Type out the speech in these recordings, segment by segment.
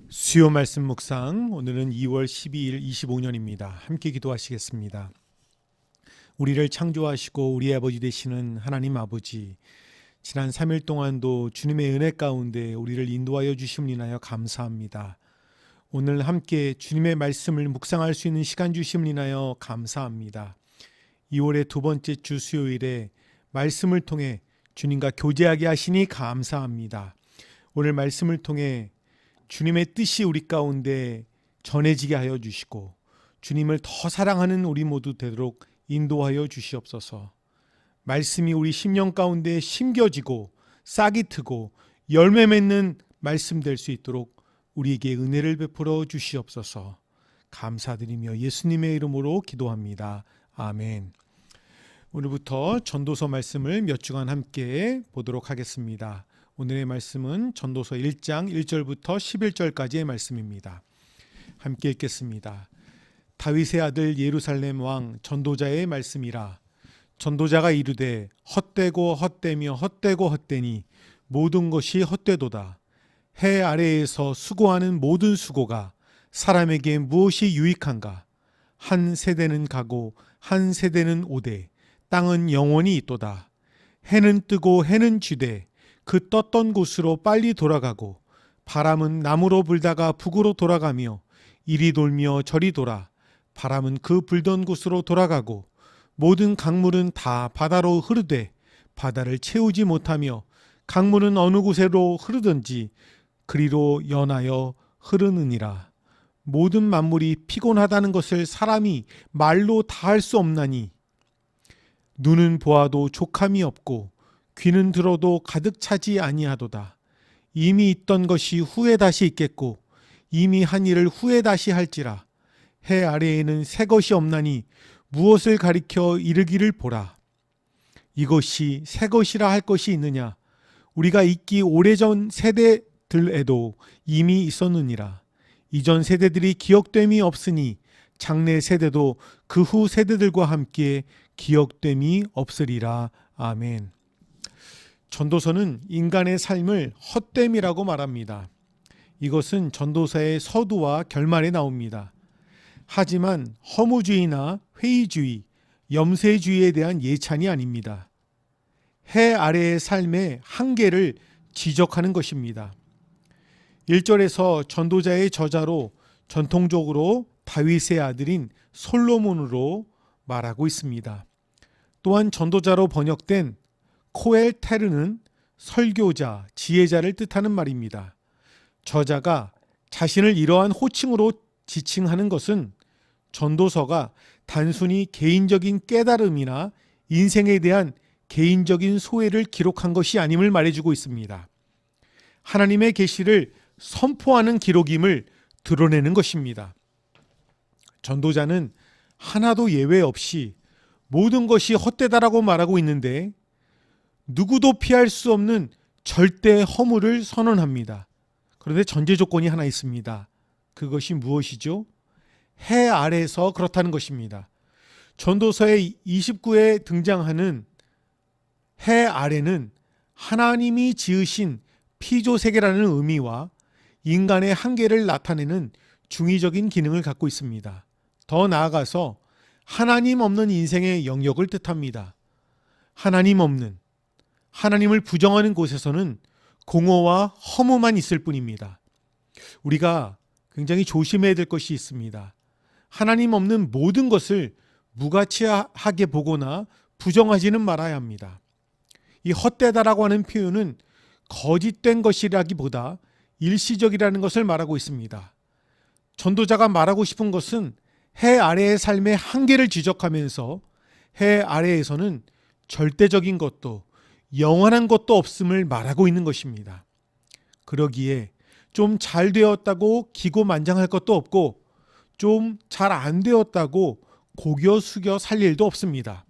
수요 말씀 묵상, 오늘은 2월 12일 25년입니다. 함께 기도하시겠습니다. 우리를 창조하시고 우리 아버지 되시는 하나님 아버지, 지난 3일 동안도 주님의 은혜 가운데 우리를 인도하여 주심을 인하여 감사합니다. 오늘 함께 주님의 말씀을 묵상할 수 있는 시간 주심을 인하여 감사합니다. 2월의 두 번째 주 수요일에 말씀을 통해 주님과 교제하게 하시니 감사합니다. 오늘 말씀을 통해 주님의 뜻이 우리 가운데 전해지게 하여 주시고 주님을 더 사랑하는 우리 모두 되도록 인도하여 주시옵소서. 말씀이 우리 심령 가운데 심겨지고 싹이 트고 열매 맺는 말씀 될 수 있도록 우리에게 은혜를 베풀어 주시옵소서. 감사드리며 예수님의 이름으로 기도합니다. 아멘. 오늘부터 전도서 말씀을 몇 주간 함께 보도록 하겠습니다. 오늘의 말씀은 전도서 1장 1절부터 11절까지의 말씀입니다. 함께 읽겠습니다. 다윗의 아들 예루살렘 왕 전도자의 말씀이라. 전도자가 이르되 헛되고 헛되며 헛되고 헛되니 모든 것이 헛되도다. 해 아래에서 수고하는 모든 수고가 사람에게 무엇이 유익한가? 한 세대는 가고 한 세대는 오되 땅은 영원히 있도다. 해는 뜨고 해는 쥐되 그 떴던 곳으로 빨리 돌아가고 바람은 남으로 불다가 북으로 돌아가며 이리 돌며 저리 돌아 바람은 그 불던 곳으로 돌아가고 모든 강물은 다 바다로 흐르되 바다를 채우지 못하며 강물은 어느 곳으로 흐르든지 그리로 연하여 흐르느니라. 모든 만물이 피곤하다는 것을 사람이 말로 다 할 수 없나니 눈은 보아도 족함이 없고 귀는 들어도 가득 차지 아니하도다. 이미 있던 것이 후에 다시 있겠고 이미 한 일을 후에 다시 할지라. 해 아래에는 새 것이 없나니 무엇을 가리켜 이르기를 보라. 이것이 새 것이라 할 것이 있느냐? 우리가 있기 오래전 세대들에도 이미 있었느니라. 이전 세대들이 기억됨이 없으니 장래 세대도 그 후 세대들과 함께 기억됨이 없으리라. 아멘. 전도서는 인간의 삶을 헛됨이라고 말합니다. 이것은 전도서의 서두와 결말에 나옵니다. 하지만 허무주의나 회의주의, 염세주의에 대한 예찬이 아닙니다. 해 아래의 삶의 한계를 지적하는 것입니다. 1절에서 전도자의 저자로 전통적으로 다윗의 아들인 솔로몬으로 말하고 있습니다. 또한 전도자로 번역된 코엘테르는 설교자, 지혜자를 뜻하는 말입니다. 저자가 자신을 이러한 호칭으로 지칭하는 것은 전도서가 단순히 개인적인 깨달음이나 인생에 대한 개인적인 소회를 기록한 것이 아님을 말해주고 있습니다. 하나님의 계시를 선포하는 기록임을 드러내는 것입니다. 전도자는 하나도 예외 없이 모든 것이 헛되다라고 말하고 있는데 누구도 피할 수 없는 절대 허물을 선언합니다. 그런데 전제 조건이 하나 있습니다. 그것이 무엇이죠? 해 아래에서 그렇다는 것입니다. 전도서의 29에 등장하는 해 아래는 하나님이 지으신 피조세계라는 의미와 인간의 한계를 나타내는 중의적인 기능을 갖고 있습니다. 더 나아가서 하나님 없는 인생의 영역을 뜻합니다. 하나님 없는, 하나님을 부정하는 곳에서는 공허와 허무만 있을 뿐입니다. 우리가 굉장히 조심해야 될 것이 있습니다. 하나님 없는 모든 것을 무가치하게 보거나 부정하지는 말아야 합니다. 이 헛되다라고 하는 표현은 거짓된 것이라기보다 일시적이라는 것을 말하고 있습니다. 전도자가 말하고 싶은 것은 해 아래의 삶의 한계를 지적하면서 해 아래에서는 절대적인 것도 영원한 것도 없음을 말하고 있는 것입니다. 그러기에 좀 잘 되었다고 기고만장할 것도 없고 좀 잘 안 되었다고 고겨 숙여 살 일도 없습니다.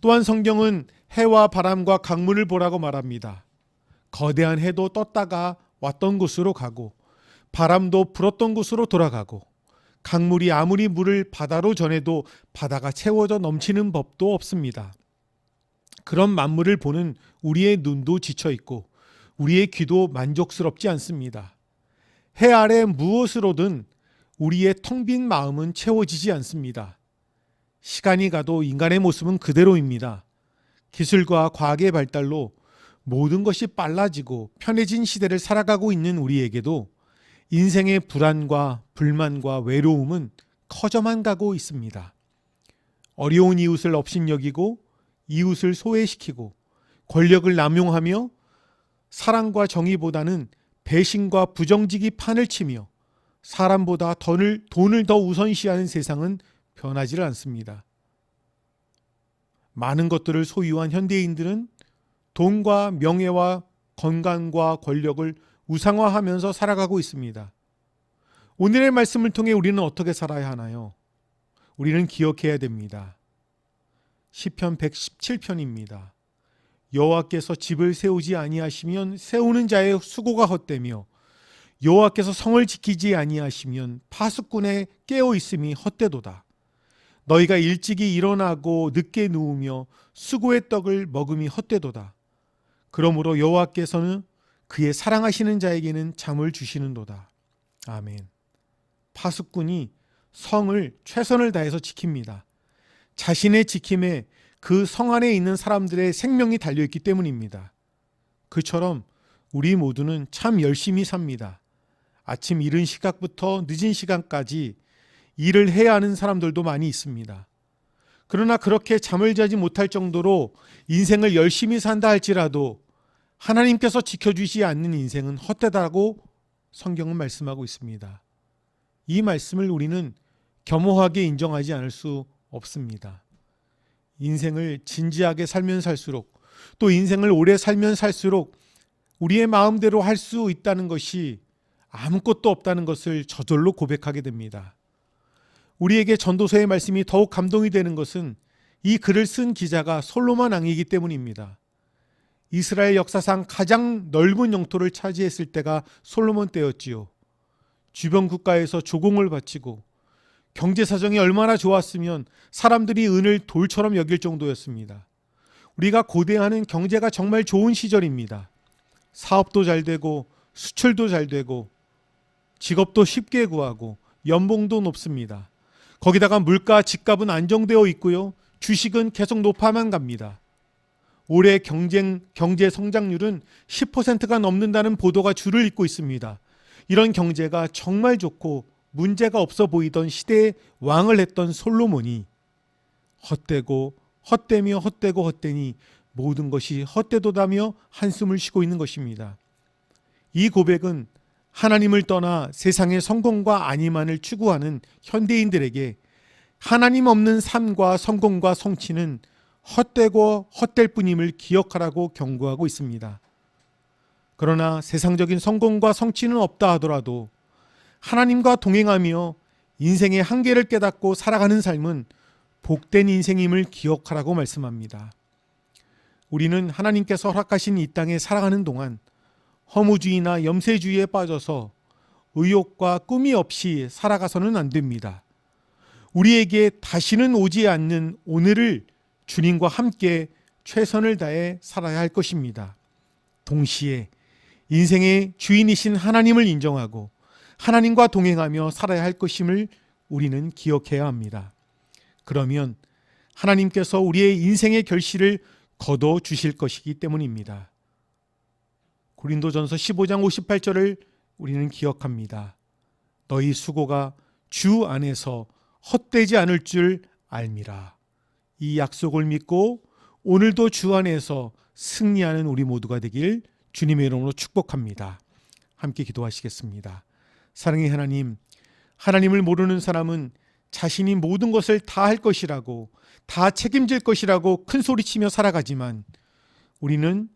또한 성경은 해와 바람과 강물을 보라고 말합니다. 거대한 해도 떴다가 왔던 곳으로 가고 바람도 불었던 곳으로 돌아가고 강물이 아무리 물을 바다로 전해도 바다가 채워져 넘치는 법도 없습니다. 그런 만물을 보는 우리의 눈도 지쳐 있고 우리의 귀도 만족스럽지 않습니다. 해 아래 무엇으로든 우리의 텅 빈 마음은 채워지지 않습니다. 시간이 가도 인간의 모습은 그대로입니다. 기술과 과학의 발달로 모든 것이 빨라지고 편해진 시대를 살아가고 있는 우리에게도 인생의 불안과 불만과 외로움은 커져만 가고 있습니다. 어려운 이웃을 업신여기고 이웃을 소외시키고 권력을 남용하며 사랑과 정의보다는 배신과 부정직이 판을 치며 사람보다 돈을 더 우선시하는 세상은 변하지를 않습니다. 많은 것들을 소유한 현대인들은 돈과 명예와 건강과 권력을 우상화하면서 살아가고 있습니다. 오늘의 말씀을 통해 우리는 어떻게 살아야 하나요? 우리는 기억해야 됩니다. 시편 117편입니다. 여호와께서 집을 세우지 아니하시면 세우는 자의 수고가 헛되며 여호와께서 성을 지키지 아니하시면 파수꾼의 깨어 있음이 헛되도다. 너희가 일찍이 일어나고 늦게 누우며 수고의 떡을 먹음이 헛되도다. 그러므로 여호와께서는 그의 사랑하시는 자에게는 잠을 주시는도다. 아멘. 파수꾼이 성을 최선을 다해서 지킵니다. 자신의 지킴에 그 성 안에 있는 사람들의 생명이 달려있기 때문입니다. 그처럼 우리 모두는 참 열심히 삽니다. 아침 이른 시각부터 늦은 시간까지 일을 해야 하는 사람들도 많이 있습니다. 그러나 그렇게 잠을 자지 못할 정도로 인생을 열심히 산다 할지라도 하나님께서 지켜주시지 않는 인생은 헛되다고 성경은 말씀하고 있습니다. 이 말씀을 우리는 겸허하게 인정하지 않을 수 없습니다. 인생을 진지하게 살면 살수록 또 인생을 오래 살면 살수록 우리의 마음대로 할 수 있다는 것이 아무것도 없다는 것을 저절로 고백하게 됩니다. 우리에게 전도서의 말씀이 더욱 감동이 되는 것은 이 글을 쓴 기자가 솔로몬 왕이기 때문입니다. 이스라엘 역사상 가장 넓은 영토를 차지했을 때가 솔로몬 때였지요. 주변 국가에서 조공을 바치고 경제 사정이 얼마나 좋았으면 사람들이 은을 돌처럼 여길 정도였습니다. 우리가 고대하는 경제가 정말 좋은 시절입니다. 사업도 잘 되고 수출도 잘 되고 직업도 쉽게 구하고 연봉도 높습니다. 거기다가 물가, 집값은 안정되어 있고요. 주식은 계속 높아만 갑니다. 올해 경제 성장률은 10%가 넘는다는 보도가 줄을 잇고 있습니다. 이런 경제가 정말 좋고 문제가 없어 보이던 시대의 왕을 했던 솔로몬이 헛되고 헛되며 헛되고 헛되니 모든 것이 헛되도다며 한숨을 쉬고 있는 것입니다. 이 고백은 하나님을 떠나 세상의 성공과 안위만을 추구하는 현대인들에게 하나님 없는 삶과 성공과 성취는 헛되고 헛될 뿐임을 기억하라고 경고하고 있습니다. 그러나 세상적인 성공과 성취는 없다 하더라도 하나님과 동행하며 인생의 한계를 깨닫고 살아가는 삶은 복된 인생임을 기억하라고 말씀합니다. 우리는 하나님께서 허락하신 이 땅에 살아가는 동안 허무주의나 염세주의에 빠져서 의욕과 꿈이 없이 살아가서는 안 됩니다. 우리에게 다시는 오지 않는 오늘을 주님과 함께 최선을 다해 살아야 할 것입니다. 동시에 인생의 주인이신 하나님을 인정하고 하나님과 동행하며 살아야 할 것임을 우리는 기억해야 합니다. 그러면 하나님께서 우리의 인생의 결실을 거둬 주실 것이기 때문입니다. 고린도전서 15장 58절을 우리는 기억합니다. 너희 수고가 주 안에서 헛되지 않을 줄 알미라. 이 약속을 믿고 오늘도 주 안에서 승리하는 우리 모두가 되길 주님의 이름으로 축복합니다. 함께 기도하시겠습니다. 사랑의 하나님, 하나님을 모르는 사람은 자신이 모든 것을 다 할 것이라고, 다 책임질 것이라고 큰 소리치며 살아가지만 우리는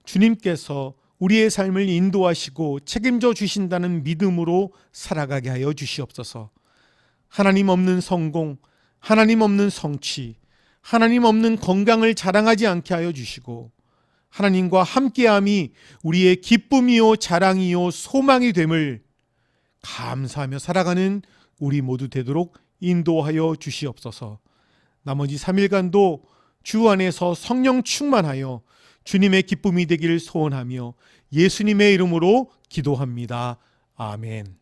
주님께서 우리의 삶을 인도하시고 책임져 주신다는 믿음으로 살아가게 하여 주시옵소서. 하나님 없는 성공, 하나님 없는 성취, 하나님 없는 건강을 자랑하지 않게 하여 주시고 하나님과 함께함이 우리의 기쁨이요 자랑이요 소망이 됨을 감사하며 살아가는 우리 모두 되도록 인도하여 주시옵소서. 나머지 3일간도 주 안에서 성령 충만하여 주님의 기쁨이 되기를 소원하며 예수님의 이름으로 기도합니다. 아멘.